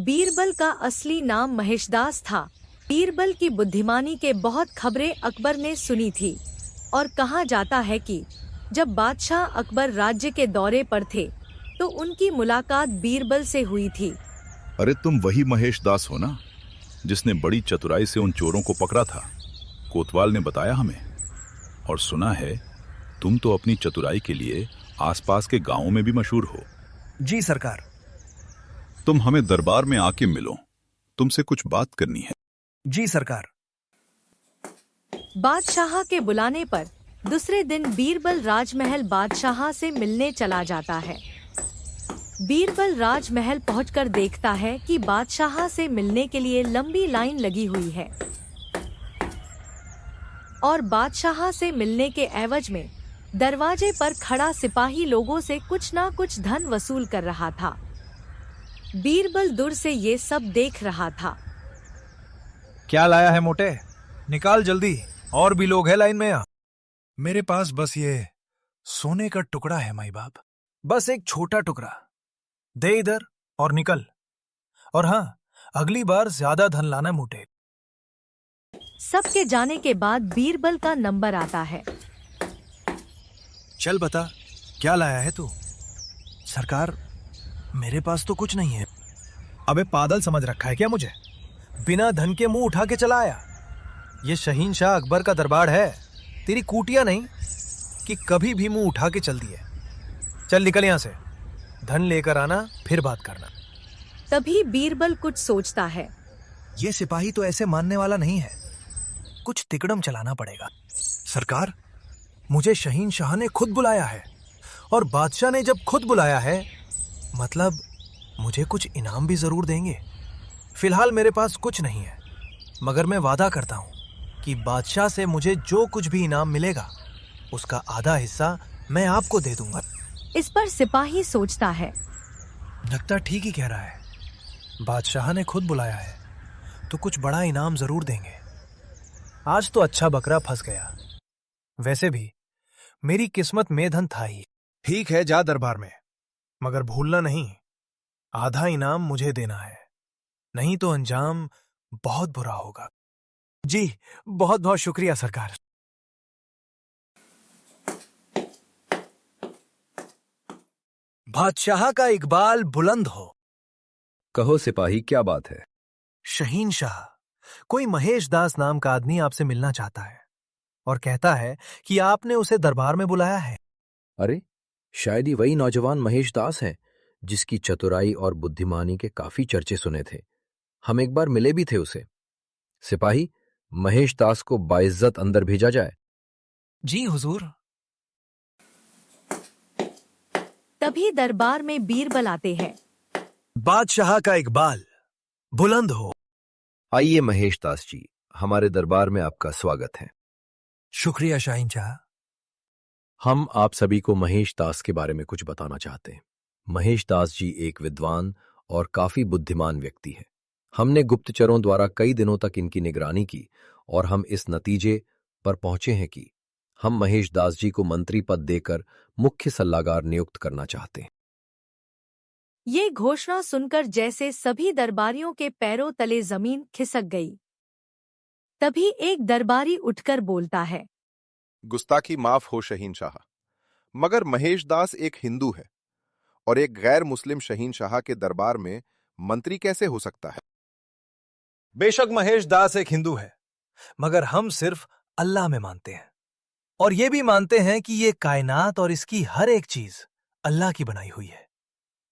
बीरबल का असली नाम महेशदास था। बीरबल की बुद्धिमानी के बहुत खबरें अकबर ने सुनी थी और कहा जाता है कि जब बादशाह अकबर राज्य के दौरे पर थे तो उनकी मुलाकात बीरबल से हुई थी। अरे तुम वही महेश दास हो ना, जिसने बड़ी चतुराई से उन चोरों को पकड़ा था? कोतवाल ने बताया हमें। और सुना है तुम तो अपनी चतुराई के लिए आसपास के गांवों में भी मशहूर हो। जी सरकार। तुम हमें दरबार में आके मिलो, तुमसे कुछ बात करनी है। जी सरकार। बादशाह के बुलाने पर दूसरे दिन बीरबल राजमहल बादशाह से मिलने चला जाता है। बीरबल राजमहल पहुंचकर देखता है कि बादशाह से मिलने के लिए लंबी लाइन लगी हुई है और बादशाह से मिलने के एवज में दरवाजे पर खड़ा सिपाही लोगों से कुछ ना कुछ धन वसूल कर रहा था। बीरबल दूर से ये सब देख रहा था। क्या लाया है मोटे? निकाल जल्दी, और भी लोग हैं लाइन में। यहाँ मेरे पास बस ये सोने का टुकड़ा है माई बाप, बस एक छोटा टुकड़ा। दे इधर और निकल। और हाँ, अगली बार ज्यादा धन लाना मोटे। सबके जाने के बाद बीरबल का नंबर आता है। चल बता, क्या लाया है तू? सरकार, मेरे पास तो कुछ नहीं है। अबे पागल समझ रखा है क्या मुझे? बिना धन के मुंह उठा के चला आया। ये शहीनशाह अकबर का दरबार है, तेरी कुटिया नहीं कि कभी भी मुंह उठा के चल दिए। चल निकल यहां से, धन लेकर आना, फिर बात करना। तभी बीरबल कुछ सोचता है। ये सिपाही तो ऐसे मानने वाला नहीं है, कुछ तिकड़म चलाना पड़ेगा। सरकार, मुझे शहीनशाह ने खुद बुलाया है, और बादशाह ने जब खुद बुलाया है मतलब मुझे कुछ इनाम भी जरूर देंगे। फिलहाल मेरे पास कुछ नहीं है, मगर मैं वादा करता हूं कि बादशाह से मुझे जो कुछ भी इनाम मिलेगा उसका आधा हिस्सा मैं आपको दे दूंगा। इस पर सिपाही सोचता है। लगता ठीक ही कह रहा है, बादशाह ने खुद बुलाया है तो कुछ बड़ा इनाम जरूर देंगे। आज तो अच्छा बकरा फंस गया। वैसे भी मेरी किस्मत में धन था ही। ठीक है, जा दरबार में, मगर भूलना नहीं, आधा इनाम मुझे देना है, नहीं तो अंजाम बहुत बुरा होगा। जी, बहुत बहुत शुक्रिया सरकार। बादशाह का इकबाल बुलंद हो। कहो सिपाही, क्या बात है? शहीनशाह, कोई महेश दास नाम का आदमी आपसे मिलना चाहता है और कहता है कि आपने उसे दरबार में बुलाया है। अरे, शायद ही वही नौजवान महेश दास है जिसकी चतुराई और बुद्धिमानी के काफी चर्चे सुने थे। हम एक बार मिले भी थे उसे। सिपाही, महेश दास को बाइज्जत अंदर भेजा जाए। जी हुजूर। तभी दरबार में बीरबल आते हैं। बादशाह का इकबाल बुलंद हो। आइए महेश दास जी, हमारे दरबार में आपका स्वागत है। शुक्रिया शहीनशाह। हम आप सभी को महेश दास के बारे में कुछ बताना चाहते हैं। महेश दास जी एक विद्वान और काफी बुद्धिमान व्यक्ति हैं। हमने गुप्तचरों द्वारा कई दिनों तक इनकी निगरानी की और हम इस नतीजे पर पहुंचे हैं कि हम महेश दास जी को मंत्री पद देकर मुख्य सल्लागार नियुक्त करना चाहते हैं। ये घोषणा सुनकर जैसे सभी दरबारियों के पैरों तले जमीन खिसक गई। तभी एक दरबारी उठकर बोलता है। गुस्ताखी माफ हो शहीनशाह, मगर महेश दास एक हिंदू है और एक गैर मुस्लिम शहीनशाह के दरबार में मंत्री कैसे हो सकता है? बेशक महेश दास एक हिंदू है, मगर हम सिर्फ अल्लाह में मानते हैं, और ये भी मानते हैं कि ये कायनात और इसकी हर एक चीज अल्लाह की बनाई हुई है,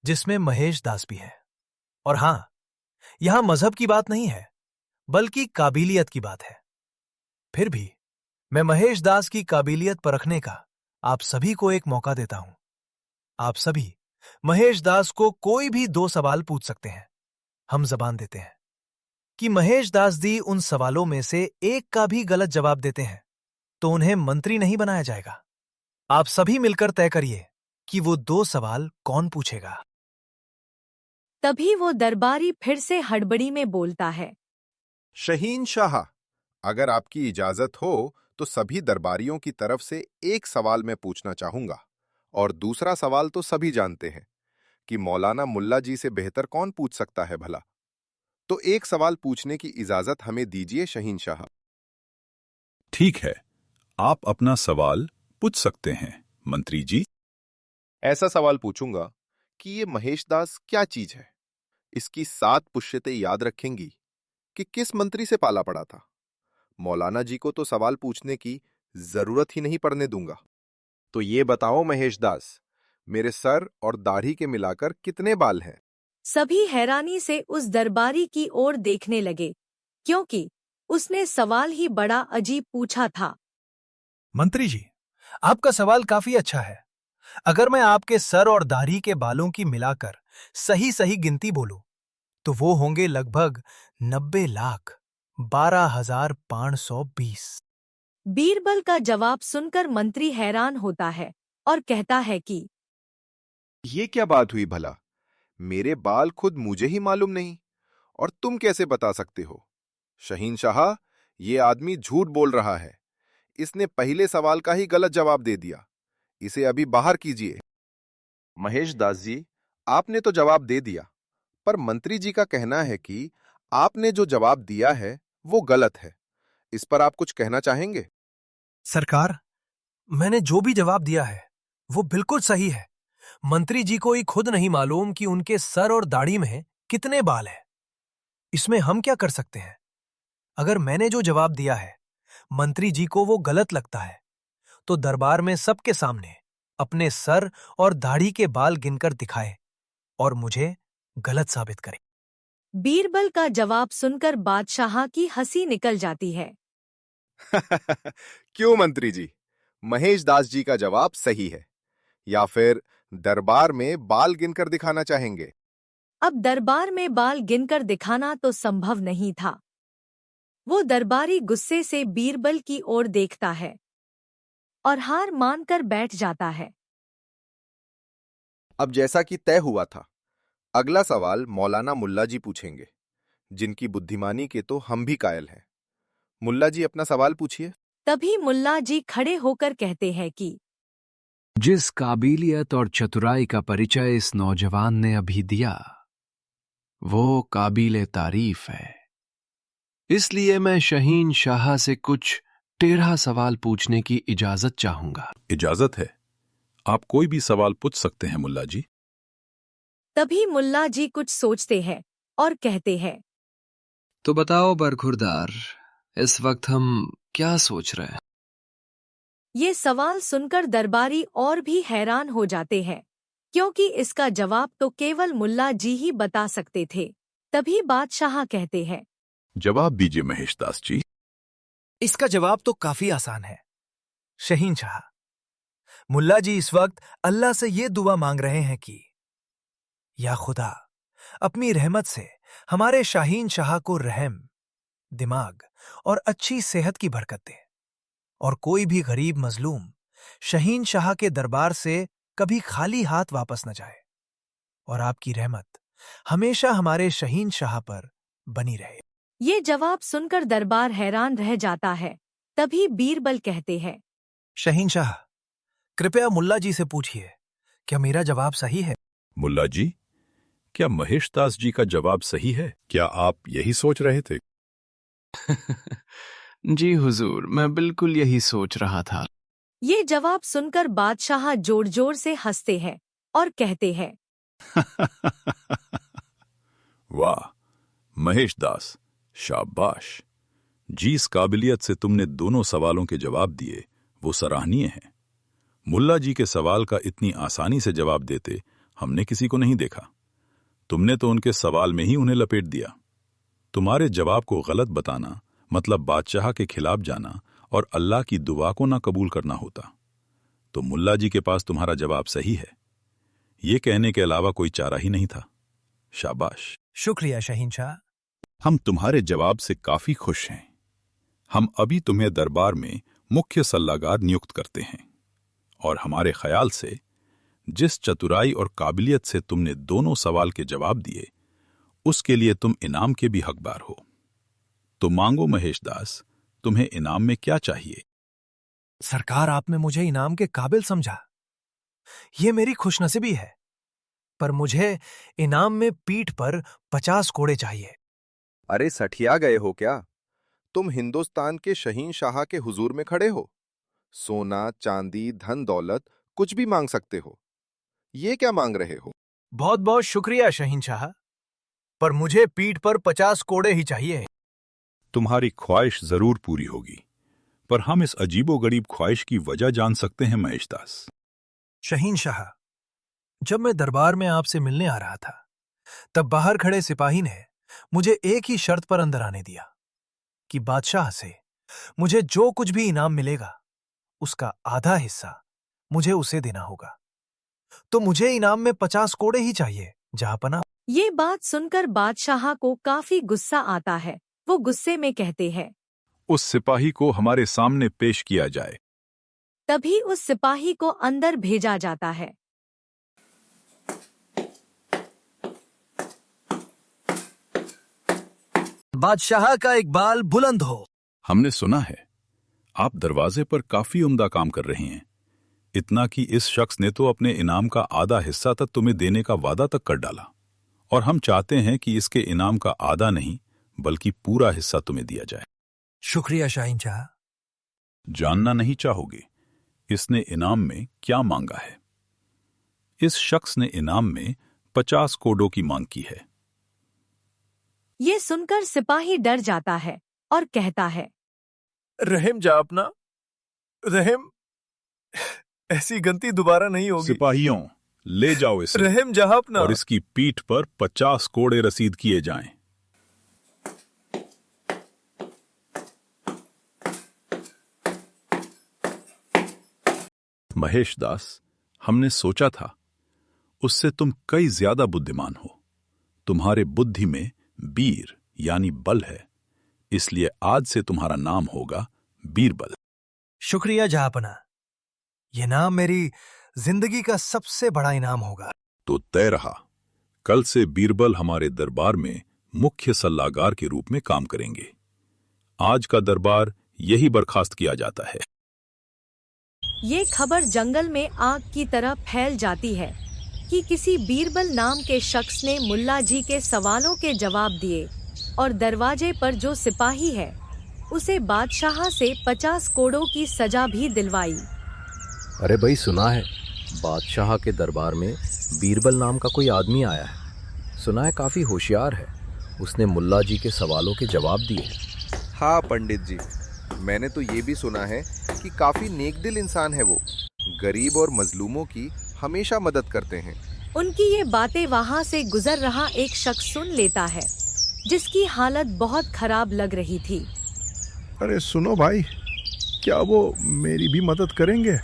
जिसमें महेश दास भी है। और हां, यहां मजहब की बात नहीं है, बल्कि काबिलियत की बात है। फिर भी मैं महेश दास की काबिलियत परखने का आप सभी को एक मौका देता हूं। आप सभी महेश दास को कोई भी 2 सवाल पूछ सकते हैं। हम जबान देते हैं कि महेश दास दी उन सवालों में से एक का भी गलत जवाब देते हैं तो उन्हें मंत्री नहीं बनाया जाएगा। आप सभी मिलकर तय करिए कि वो 2 सवाल कौन पूछेगा। तभी वो दरबारी फिर से हड़बड़ी में बोलता है। शहीनशाह, अगर आपकी इजाजत हो तो सभी दरबारियों की तरफ से एक सवाल मैं पूछना चाहूंगा, और दूसरा सवाल तो सभी जानते हैं कि मौलाना मुल्ला जी से बेहतर कौन पूछ सकता है भला। तो एक सवाल पूछने की इजाजत हमें दीजिए शहीनशाह। ठीक है, आप अपना सवाल पूछ सकते हैं मंत्री जी। ऐसा सवाल पूछूंगा कि ये महेशदास क्या चीज है। इसकी 7 पुष्यतें याद रखेंगी कि किस मंत्री से पाला पड़ा था। मौलाना जी को तो सवाल पूछने की जरूरत ही नहीं पड़ने दूंगा। तो ये बताओ महेशदास, मेरे सर और दाढ़ी के मिलाकर कितने बाल हैं? सभी हैरानी से उस दरबारी की ओर देखने लगे, क्योंकि उसने सवाल ही बड़ा अजीब पूछा था। मंत्री जी, आपका सवाल काफी अच्छा है। अगर मैं आपके सर और दाढ़ी के बालों की मिलाकर सही सही गिनती बोलूं, तो वो होंगे लगभग 90,12,520। बीरबल का जवाब सुनकर मंत्री हैरान होता है और कहता है कि ये क्या बात हुई भला? मेरे बाल खुद मुझे ही मालूम नहीं और तुम कैसे बता सकते हो? शहीनशाह, ये आदमी झूठ बोल रहा है। इसने पहले सवाल का ही गलत जवाब दे दिया। इसे अभी बाहर कीजिए। महेश दास जी, आपने तो जवाब दे दिया, पर मंत्री जी का कहना है कि आपने जो जवाब दिया है वो गलत है। इस पर आप कुछ कहना चाहेंगे? सरकार, मैंने जो भी जवाब दिया है वो बिल्कुल सही है। मंत्री जी को ही खुद नहीं मालूम कि उनके सर और दाढ़ी में कितने बाल हैं। इसमें हम क्या कर सकते हैं? अगर मैंने जो जवाब दिया है मंत्री जी को वो गलत लगता है, तो दरबार में सबके सामने अपने सर और दाढ़ी के बाल गिनकर दिखाए और मुझे गलत साबित करे। बीरबल का जवाब सुनकर बादशाह की हंसी निकल जाती है। क्यों मंत्री जी, महेश दास जी का जवाब सही है या फिर दरबार में बाल गिनकर दिखाना चाहेंगे? अब दरबार में बाल गिनकर दिखाना तो संभव नहीं था। वो दरबारी गुस्से से बीरबल की ओर देखता है और हार मानकर बैठ जाता है। अब जैसा कि तय हुआ था, अगला सवाल मौलाना मुल्ला जी पूछेंगे, जिनकी बुद्धिमानी के तो हम भी कायल हैं। मुल्ला जी, अपना सवाल पूछिए। तभी मुल्ला जी खड़े होकर कहते हैं कि जिस काबिलियत और चतुराई का परिचय इस नौजवान ने अभी दिया, वो काबिले तारीफ है। इसलिए मैं शहीन शाह से कुछ टेढ़ा सवाल पूछने की इजाजत चाहूंगा। इजाजत है, आप कोई भी सवाल पूछ सकते हैं मुल्ला जी। तभी मुल्ला जी कुछ सोचते हैं और कहते हैं, तो बताओ बरखुरदार, इस वक्त हम क्या सोच रहे हैं? ये सवाल सुनकर दरबारी और भी हैरान हो जाते हैं, क्योंकि इसका जवाब तो केवल मुल्ला जी ही बता सकते थे। तभी बादशाह कहते हैं, जवाब दीजिए महेशदास जी। इसका जवाब तो काफी आसान है शहीनशाह। मुल्ला जी इस वक्त अल्लाह से ये दुआ मांग रहे हैं कि या खुदा, अपनी रहमत से हमारे शाहीन शाह को रहम, दिमाग और अच्छी सेहत की बरकत दे, और कोई भी गरीब मजलूम शहीन शाह के दरबार से कभी खाली हाथ वापस न जाए, और आपकी रहमत हमेशा हमारे शहीन शाह पर बनी रहे। ये जवाब सुनकर दरबार हैरान रह जाता है। तभी बीरबल कहते हैं, शहीन शाह, कृपया मुल्ला जी से पूछिए, क्या मेरा जवाब सही है? मुल्ला जी, क्या महेशदास जी का जवाब सही है? क्या आप यही सोच रहे थे? जी हुजूर, मैं बिल्कुल यही सोच रहा था। ये जवाब सुनकर बादशाह जोर जोर से हंसते हैं और कहते हैं, वाह महेशदास, शाबाश। जिस काबिलियत से तुमने दोनों सवालों के जवाब दिए वो सराहनीय है। मुल्ला जी के सवाल का इतनी आसानी से जवाब देते हमने किसी को नहीं देखा। तुमने तो उनके सवाल में ही उन्हें लपेट दिया। तुम्हारे जवाब को गलत बताना मतलब बादशाह के खिलाफ जाना और अल्लाह की दुआ को ना कबूल करना होता। तो मुल्ला जी के पास तुम्हारा जवाब सही है, ये कहने के अलावा कोई चारा ही नहीं था। शाबाश। शुक्रिया शहीनशाह। हम तुम्हारे जवाब से काफी खुश हैं। हम अभी तुम्हें दरबार में मुख्य सल्लागार नियुक्त करते हैं, और हमारे ख्याल से जिस चतुराई और काबिलियत से तुमने दोनों सवाल के जवाब दिए उसके लिए तुम इनाम के भी हकदार हो। तो मांगो महेशदास, तुम्हें इनाम में क्या चाहिए? सरकार, आपने मुझे इनाम के काबिल समझा, ये मेरी खुशनसीबी है, पर मुझे इनाम में पीठ पर 50 कोड़े चाहिए। अरे सठिया गए हो क्या? तुम हिंदुस्तान के शहींशाह के हुजूर में खड़े हो। सोना, चांदी, धन दौलत कुछ भी मांग सकते हो। ये क्या मांग रहे हो? बहुत बहुत शुक्रिया शहींशाह, पर मुझे पीठ पर 50 कोड़े ही चाहिए। तुम्हारी ख्वाहिश जरूर पूरी होगी, पर हम इस अजीबोगरीब ख्वाहिश की वजह जान सकते हैं महेशदास? शहींशाह, जब मैं दरबार में आपसे मिलने आ रहा था, तब बाहर खड़े सिपाही ने मुझे एक ही शर्त पर अंदर आने दिया कि बादशाह से मुझे जो कुछ भी इनाम मिलेगा, उसका आधा हिस्सा मुझे उसे देना होगा। तो मुझे इनाम में 50 कोड़े ही चाहिए, जहांपना। ये बात सुनकर बादशाह को काफी गुस्सा आता है। वो गुस्से में कहते हैं। उस सिपाही को हमारे सामने पेश किया जाए। तभी उस सिपाही को अंदर भेजा जाता है। बादशाह का इकबाल बुलंद हो। हमने सुना है आप दरवाजे पर काफी उम्दा काम कर रहे हैं, इतना कि इस शख्स ने तो अपने इनाम का आधा हिस्सा तक तुम्हें देने का वादा तक कर डाला, और हम चाहते हैं कि इसके इनाम का आधा नहीं बल्कि पूरा हिस्सा तुम्हें दिया जाए। शुक्रिया शहींशाह। जानना नहीं चाहोगे इसने इनाम में क्या मांगा है? इस शख्स ने इनाम में 50 कोड़ों की मांग की है। ये सुनकर सिपाही डर जाता है और कहता है, रहम जा अपना, रहम, ऐसी गलती दोबारा नहीं होगी। सिपाहियों, ले जाओ इसे रहम जा अपना। और इसकी पीठ पर 50 कोड़े रसीद किए जाएं। महेशदास, हमने सोचा था उससे तुम कई ज्यादा बुद्धिमान हो। तुम्हारे बुद्धि में बीर यानी बल है, इसलिए आज से तुम्हारा नाम होगा बीरबल। शुक्रिया जहापना, यह नाम मेरी जिंदगी का सबसे बड़ा इनाम होगा। तो तय रहा, कल से बीरबल हमारे दरबार में मुख्य सल्लागार के रूप में काम करेंगे। आज का दरबार यही बर्खास्त किया जाता है। ये खबर जंगल में आग की तरह फैल जाती है कि किसी बीरबल नाम के शख्स ने मुल्ला जी के सवालों के जवाब दिए और दरवाजे पर जो सिपाही है उसे बादशाह से 50 कोड़ों की सजा भी दिलवाई। अरे भाई, सुना है बादशाह के दरबार में बीरबल नाम का कोई आदमी आया है। सुना है काफी होशियार है, उसने मुल्ला जी के सवालों के जवाब दिए। हाँ पंडित जी, मैंने तो ये भी सुना है कि काफी नेकदिल इंसान है वो। गरीब और मजलूमों की हमेशा मदद करते हैं। उनकी ये बातें वहाँ से गुजर रहा एक शख्स सुन लेता है, जिसकी हालत बहुत खराब लग रही थी। अरे सुनो भाई, क्या वो मेरी भी मदद करेंगे?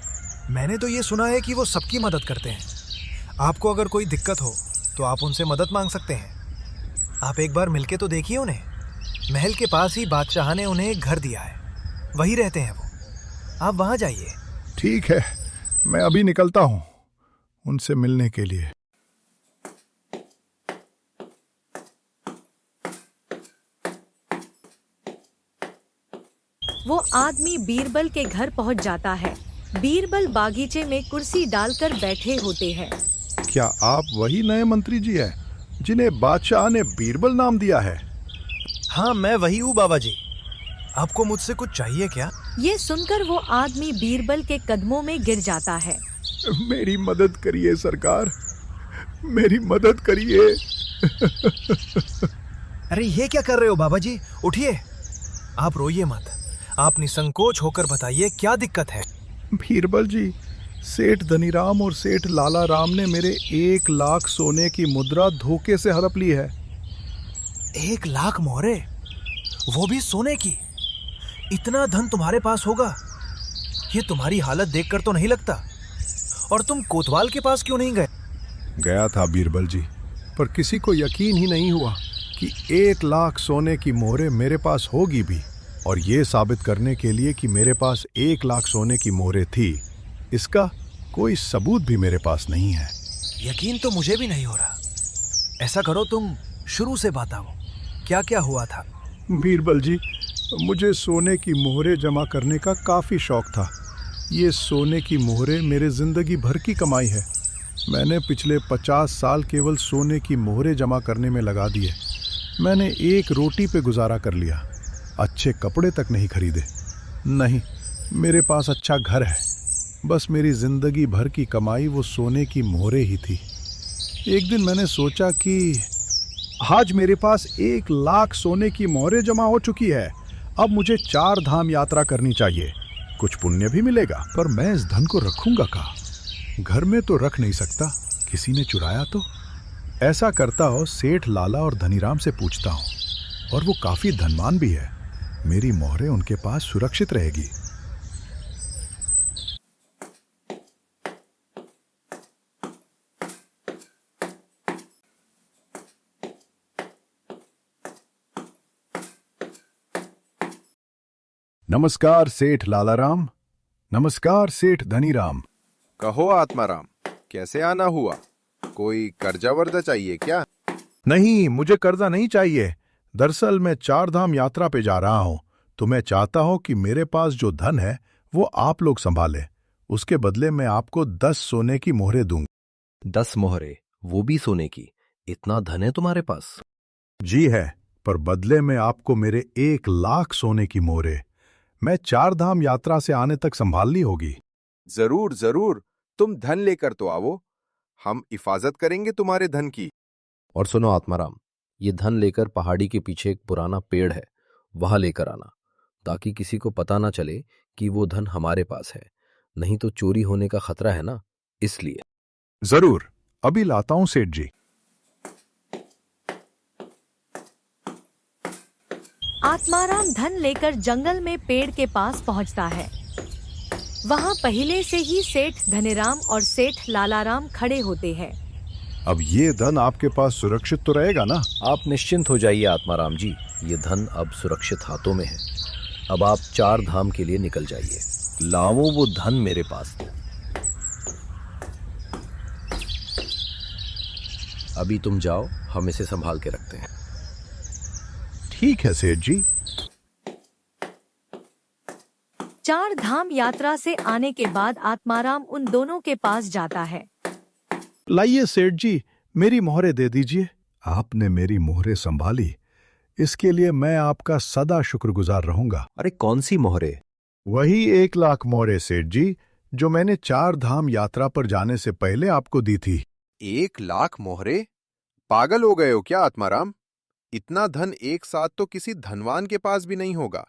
मैंने तो ये सुना है कि वो सबकी मदद करते हैं। आपको अगर कोई दिक्कत हो तो आप उनसे मदद मांग सकते हैं। आप एक बार मिलके तो देखिए उन्हें। महल के पास ही बादशाह ने उन्हें एक घर दिया है, वही रहते हैं वो। आप वहां जाइए। ठीक है, मैं अभी निकलता हूँ उनसे मिलने के लिए। वो आदमी बीरबल के घर पहुंच जाता है। बीरबल बागीचे में कुर्सी डालकर बैठे होते हैं। क्या आप वही नए मंत्री जी हैं जिन्हें बादशाह ने बीरबल नाम दिया है? हाँ, मैं वही हूँ बाबा जी। आपको मुझसे कुछ चाहिए क्या? ये सुनकर वो आदमी बीरबल के कदमों में गिर जाता है। मेरी मदद करिए सरकार, मेरी मदद करिए। अरे ये क्या कर रहे हो बाबा जी? उठिए, आप रोइए मत। आप निसंकोच होकर बताइए क्या दिक्कत है। बीरबल जी, सेठ धनीराम और सेठ लाला राम ने मेरे 1 लाख सोने की मुद्रा धोखे से हड़प ली है। 1 लाख मोहरे, वो भी सोने की? इतना धन तुम्हारे पास होगा? ये तुम्हारी हालत देखकर तो नहीं लगता। और तुम कोतवाल के पास क्यों नहीं गए? गया था बीरबल जी, पर किसी को यकीन ही नहीं हुआ कि 1 लाख सोने की मोहरे मेरे पास होगी भी। और ये साबित करने के लिए कि मेरे पास 1 लाख सोने की मोहरे थी, इसका कोई सबूत भी मेरे पास नहीं है। यकीन तो मुझे भी नहीं हो रहा। ऐसा करो, तुम शुरू से बताओ, क्या क्या हुआ था? बीरबल जी, मुझे सोने की मोहरे जमा करने का काफ़ी शौक था। ये सोने की मोहरे मेरे ज़िंदगी भर की कमाई है। मैंने पिछले 50 साल केवल सोने की मोहरे जमा करने में लगा दिए। मैंने एक रोटी पे गुजारा कर लिया, अच्छे कपड़े तक नहीं खरीदे। नहीं, मेरे पास अच्छा घर है, बस मेरी जिंदगी भर की कमाई वो सोने की मोहरें ही थी। एक दिन मैंने सोचा कि आज मेरे पास 1 लाख सोने की मोहरें जमा हो चुकी है, अब मुझे 4 धाम यात्रा करनी चाहिए, कुछ पुण्य भी मिलेगा। पर मैं इस धन को रखूंगा कहाँ? घर में तो रख नहीं सकता, किसी ने चुराया तो? ऐसा करता हो सेठ लाला और धनीराम से पूछता हूँ, और वो काफी धनवान भी है, मेरी मोहरें उनके पास सुरक्षित रहेगी। नमस्कार सेठ लालाराम। नमस्कार सेठ धनीराम। कहो आत्माराम, कैसे आना हुआ? कोई कर्जा वर्जा चाहिए क्या? नहीं, मुझे कर्जा नहीं चाहिए। दरअसल मैं 4 धाम यात्रा पे जा रहा हूँ, तो मैं चाहता हूँ कि मेरे पास जो धन है वो आप लोग संभालें। उसके बदले मैं आपको 10 सोने की मोहरें दूंगा। 10 मोहरे, वो भी सोने की? इतना धन है तुम्हारे पास? जी है, पर बदले में आपको मेरे 1 लाख सोने की मोहरें मैं 4 धाम यात्रा से आने तक संभालनी होगी। जरूर जरूर, तुम धन लेकर तो आओ, हम हिफाजत करेंगे तुम्हारे धन की। और सुनो आत्माराम, ये धन लेकर पहाड़ी के पीछे एक पुराना पेड़ है, वहां लेकर आना, ताकि किसी को पता ना चले कि वो धन हमारे पास है, नहीं तो चोरी होने का खतरा है ना, इसलिए। जरूर, अभी लाता हूं सेठ जी। आत्माराम धन लेकर जंगल में पेड़ के पास पहुंचता है। वहां पहले से ही सेठ धनीराम और सेठ लालाराम खड़े होते हैं। अब ये धन आपके पास सुरक्षित तो रहेगा ना? आप निश्चिंत हो जाइए आत्माराम जी, ये धन अब सुरक्षित हाथों में है। अब आप 4 धाम के लिए निकल जाइए, लाओ वो धन मेरे पास। अभी तुम जाओ, हम इसे संभाल के रखते हैं। ठीक है सेठ जी। 4 धाम यात्रा से आने के बाद आत्माराम उन दोनों के पास जाता है। लाइए सेठ जी, मेरी मोहरें दे दीजिए। आपने मेरी मोहरें संभाली, इसके लिए मैं आपका सदा शुक्रगुजार रहूंगा। अरे कौन सी मोहरे? वही 1 लाख मोहरें सेठ जी, जो मैंने 4 धाम यात्रा पर जाने से पहले आपको दी थी। 1 लाख मोहरे? पागल हो गए हो क्या आत्माराम? इतना धन एक साथ तो किसी धनवान के पास भी नहीं होगा,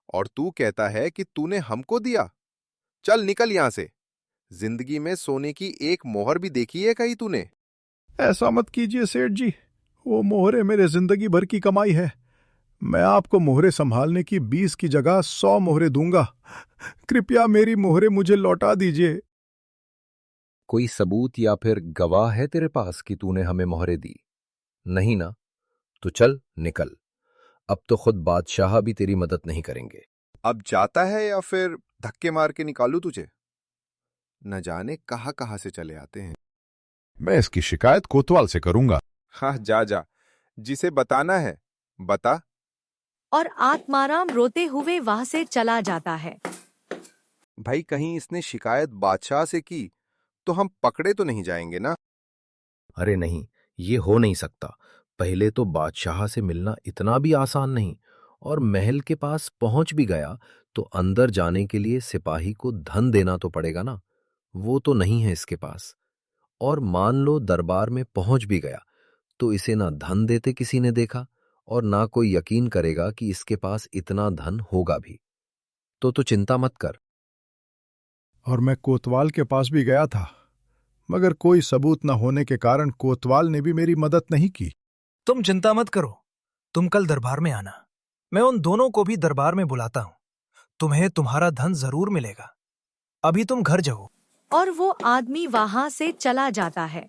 और तू कहता है कि तूने हमको दिया? चल निकल यहां से। जिंदगी में सोने की एक मोहर भी देखी है कहीं तूने? ऐसा मत कीजिए सेठ जी, वो मोहरें मेरे जिंदगी भर की कमाई है। मैं आपको मोहरें संभालने की 20 की जगह 100 मोहरें दूंगा। कृपया मेरी मोहरें मुझे लौटा दीजिए। कोई सबूत या फिर गवाह है तेरे पास कि तूने हमें मोहरे दी? नहीं ना? तो चल निकल, अब तो खुद बादशाह भी तेरी मदद नहीं करेंगे। अब जाता है या फिर धक्के मार के निकालू तुझे? न जाने कहां कहां से चले आते हैं। मैं इसकी शिकायत कोतवाल से करूंगा। हाँ जा जा, जिसे बताना है बता। और आत्माराम रोते हुए वहां से चला जाता है। भाई कहीं इसने शिकायत बादशाह से की तो हम पकड़े तो नहीं जाएंगे ना? अरे नहीं, ये हो नहीं सकता। पहले तो बादशाह से मिलना इतना भी आसान नहीं, और महल के पास पहुंच भी गया तो अंदर जाने के लिए सिपाही को धन देना तो पड़ेगा ना, वो तो नहीं है इसके पास। और मान लो दरबार में पहुंच भी गया तो इसे ना धन देते किसी ने देखा, और ना कोई यकीन करेगा कि इसके पास इतना धन होगा भी। तो चिंता मत कर। और मैं कोतवाल के पास भी गया था, मगर कोई सबूत न होने के कारण कोतवाल ने भी मेरी मदद नहीं की। तुम चिंता मत करो, तुम कल दरबार में आना, मैं उन दोनों को भी दरबार में बुलाता हूं। तुम्हें तुम्हारा धन जरूर मिलेगा। अभी तुम घर जाओ। और वो आदमी वहां से चला जाता है।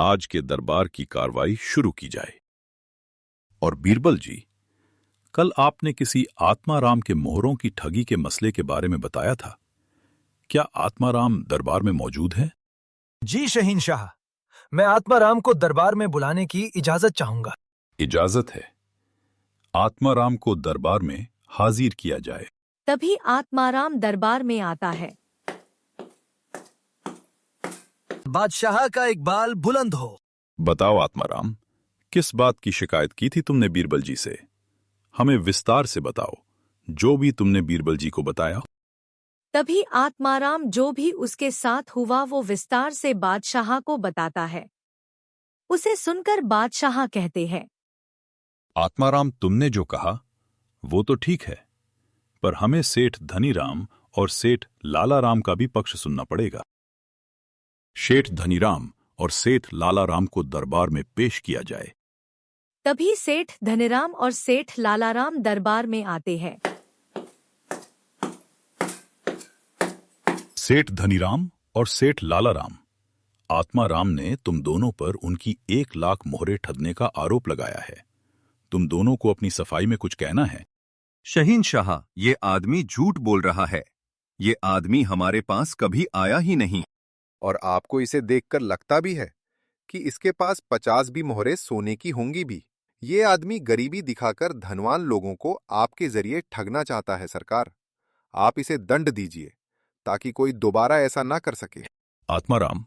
आज के दरबार की कार्रवाई शुरू की जाए। और बीरबल जी, कल आपने किसी आत्माराम के मोहरों की ठगी के मसले के बारे में बताया था, क्या आत्माराम दरबार में मौजूद है? जी शहीनशाह, मैं आत्माराम को दरबार में बुलाने की इजाजत चाहूंगा। इजाजत है। आत्माराम को दरबार में हाजिर किया जाए। तभी आत्माराम दरबार में आता है। बादशाह का इकबाल बुलंद हो। बताओ आत्माराम, किस बात की शिकायत की थी तुमने बीरबल जी से? हमें विस्तार से बताओ, जो भी तुमने बीरबल जी को बताया। तभी आत्माराम जो भी उसके साथ हुआ वो विस्तार से बादशाह को बताता है। उसे सुनकर बादशाह कहते हैं, आत्माराम, तुमने जो कहा वो तो ठीक है, पर हमें सेठ धनीराम और सेठ लालाराम का भी पक्ष सुनना पड़ेगा। सेठ धनीराम और सेठ लालाराम को दरबार में पेश किया जाए। तभी सेठ धनीराम और सेठ लालाराम दरबार में आते हैं। सेठ धनीराम और सेठ लालाराम, आत्माराम ने तुम दोनों पर उनकी 1 लाख मोहरे ठगने का आरोप लगाया है। तुम दोनों को अपनी सफाई में कुछ कहना है। शहीनशाह, ये आदमी झूठ बोल रहा है। ये आदमी हमारे पास कभी आया ही नहीं। और आपको इसे देखकर लगता भी है कि इसके पास 50 भी मोहरे सोने की होंगी भी। ये आदमी गरीबी दिखाकर धनवान लोगों को आपके जरिए ठगना चाहता है सरकार। आप इसे दंड दीजिए ताकि कोई दोबारा ऐसा ना कर सके। आत्माराम,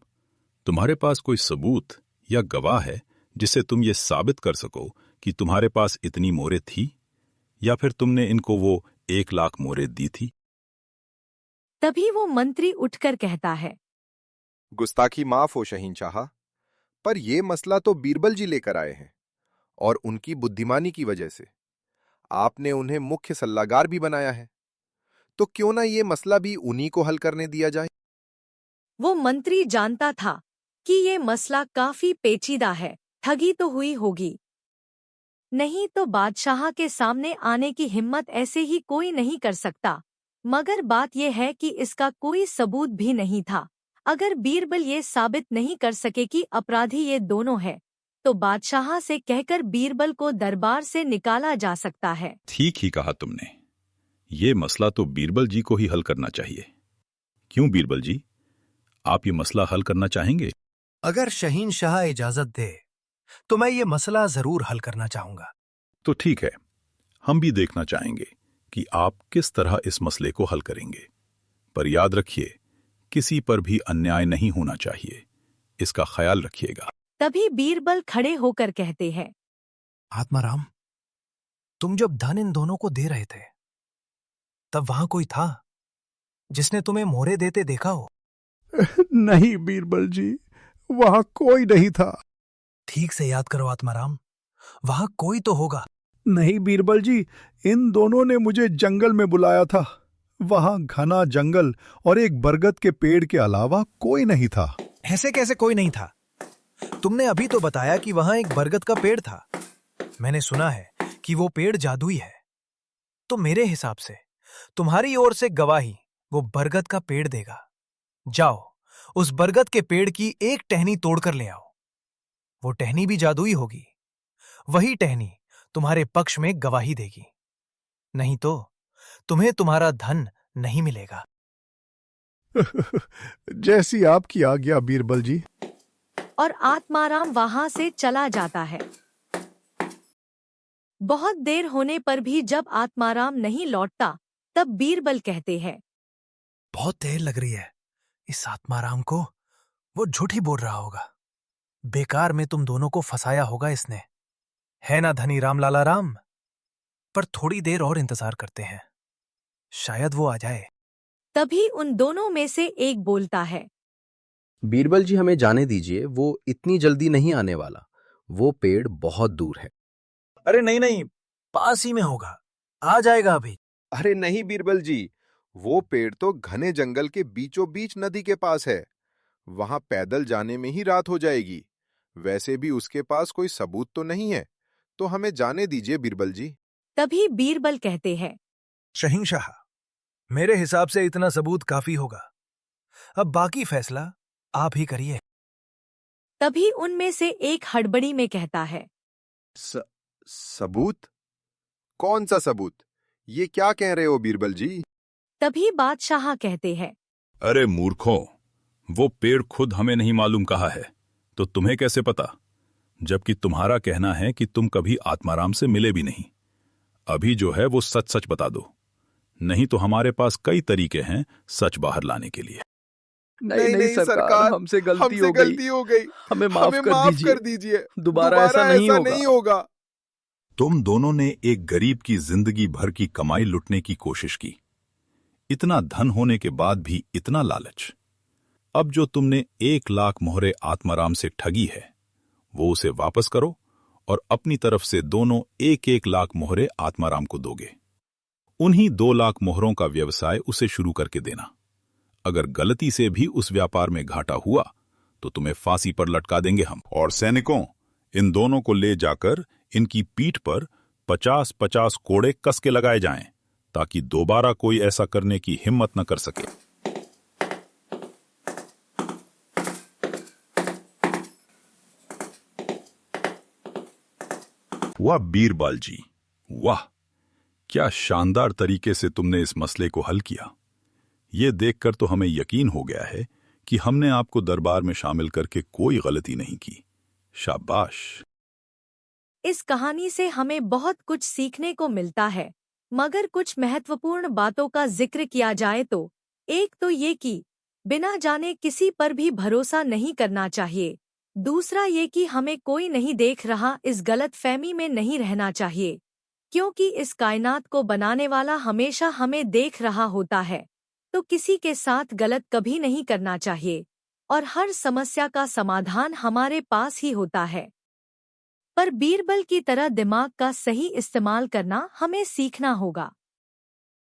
तुम्हारे पास कोई सबूत या गवाह है जिससे तुम ये साबित कर सको कि तुम्हारे पास इतनी मोहरे थी, या फिर तुमने इनको वो 1 लाख मोहरे दी थी? तभी वो मंत्री उठकर कहता है, गुस्ताखी माफ हो शहीनशाह, पर यह मसला तो बीरबल जी लेकर आए हैं और उनकी बुद्धिमानी की वजह से आपने उन्हें मुख्य सल्लागार भी बनाया है, तो क्यों ना ये मसला भी उन्हीं को हल करने दिया जाए। वो मंत्री जानता था कि ये मसला काफी पेचीदा है, ठगी तो हुई होगी, नहीं तो बादशाह के सामने आने की हिम्मत ऐसे ही कोई नहीं कर सकता। मगर बात यह है कि इसका कोई सबूत भी नहीं था। अगर बीरबल ये साबित नहीं कर सके कि अपराधी ये दोनों है, तो बादशाह से कहकर बीरबल को दरबार से निकाला जा सकता है। ठीक ही कहा तुमने। ये मसला तो बीरबल जी को ही हल करना चाहिए। क्यों बीरबल जी, आप ये मसला हल करना चाहेंगे? अगर शहीनशाह इजाजत दे तो मैं ये मसला जरूर हल करना चाहूंगा। तो ठीक है, हम भी देखना चाहेंगे कि आप किस तरह इस मसले को हल करेंगे। पर याद रखिए, किसी पर भी अन्याय नहीं होना चाहिए, इसका ख्याल रखिएगा। तभी बीरबल खड़े होकर कहते हैं, आत्माराम, तुम जब धन इन दोनों को दे रहे थे तब वहां कोई था जिसने तुम्हें मोहरे देते देखा हो? नहीं बीरबल जी, वहां कोई नहीं था। ठीक से याद करो आत्माराम, वहां कोई तो होगा। नहीं बीरबल जी, इन दोनों ने मुझे जंगल में बुलाया था। वहां घना जंगल और एक बरगद के पेड़ के अलावा कोई नहीं था। ऐसे कैसे कोई नहीं था? तुमने अभी तो बताया कि वहां एक बरगद का पेड़ था। मैंने सुना है कि वो पेड़ जादुई है। तो मेरे हिसाब से तुम्हारी ओर से गवाही वो बरगद का पेड़ देगा। जाओ, उस बरगद के पेड़ की एक टहनी तोड़कर ले आओ। वो टहनी भी जादुई होगी। वही टहनी तुम्हारे पक्ष में गवाही देगी, नहीं तो तुम्हें तुम्हारा धन नहीं मिलेगा। जैसी आपकी आज्ञा बीरबल जी। और आत्माराम वहां से चला जाता है। बहुत देर होने पर भी जब आत्माराम नहीं लौटता, तब बीरबल कहते हैं, बहुत देर लग रही है इस आत्माराम को। वो झूठ ही बोल रहा होगा। बेकार में तुम दोनों को फंसाया होगा इसने, है ना धनीराम लालाराम? पर थोड़ी देर और इंतजार करते हैं, शायद वो आ जाए। तभी उन दोनों में से एक बोलता है, बीरबल जी, हमें जाने दीजिए, वो इतनी जल्दी नहीं आने वाला। वो पेड़ बहुत दूर है। अरे नहीं नहीं, पास ही में होगा, आ जाएगा अभी। अरे नहीं बीरबल जी, वो पेड़ तो घने जंगल के बीचों बीच नदी के पास है। वहां पैदल जाने में ही रात हो जाएगी। वैसे भी उसके पास कोई सबूत तो नहीं है, तो हमें जाने दीजिए बीरबल जी। तभी बीरबल कहते हैं, शहीनशाह, मेरे हिसाब से इतना सबूत काफी होगा। अब बाकी फैसला आप ही करिए। तभी उनमें से एक हड़बड़ी में कहता है, सबूत? कौन सा सबूत? ये क्या कह रहे हो बीरबल जी? तभी बादशाह कहते हैं, अरे मूर्खों, वो पेड़ खुद हमें नहीं मालूम कहाँ है, तो तुम्हें कैसे पता? जबकि तुम्हारा कहना है कि तुम कभी आत्माराम से मिले भी नहीं। अभी जो है वो सच सच बता दो, नहीं तो हमारे पास कई तरीके हैं सच बाहर लाने के लिए। नहीं नहीं सरकार, हमसे गलती हो गई, हमें हमें माफ कर दीजिए, दोबारा ऐसा नहीं होगा। तुम दोनों ने एक गरीब की जिंदगी भर की कमाई लुटने की कोशिश की, इतना धन होने के बाद भी इतना लालच। अब जो तुमने 1 लाख मोहरे आत्माराम से ठगी है, वो उसे वापस करो और अपनी तरफ से दोनों 1-1 लाख मोहरे आत्माराम को दोगे। उन्हीं 2 लाख मोहरों का व्यवसाय उसे शुरू करके देना। अगर गलती से भी उस व्यापार में घाटा हुआ तो तुम्हें फांसी पर लटका देंगे हम। और सैनिकों, इन दोनों को ले जाकर इनकी पीठ पर 50-50 कोड़े कस के लगाए जाएं, ताकि दोबारा कोई ऐसा करने की हिम्मत न कर सके। वाह बीरबल जी, वाह, क्या शानदार तरीके से तुमने इस मसले को हल किया। ये देखकर तो हमें यकीन हो गया है कि हमने आपको दरबार में शामिल करके कोई गलती नहीं की। शाबाश। इस कहानी से हमें बहुत कुछ सीखने को मिलता है, मगर कुछ महत्वपूर्ण बातों का जिक्र किया जाए तो एक तो ये कि बिना जाने किसी पर भी भरोसा नहीं करना चाहिए। दूसरा ये कि हमें कोई नहीं देख रहा इस गलत फहमी में नहीं रहना चाहिए, क्योंकि इस कायनात को बनाने वाला हमेशा हमें देख रहा होता है। तो किसी के साथ गलत कभी नहीं करना चाहिए और हर समस्या का समाधान हमारे पास ही होता है। पर बीरबल की तरह दिमाग का सही इस्तेमाल करना हमें सीखना होगा।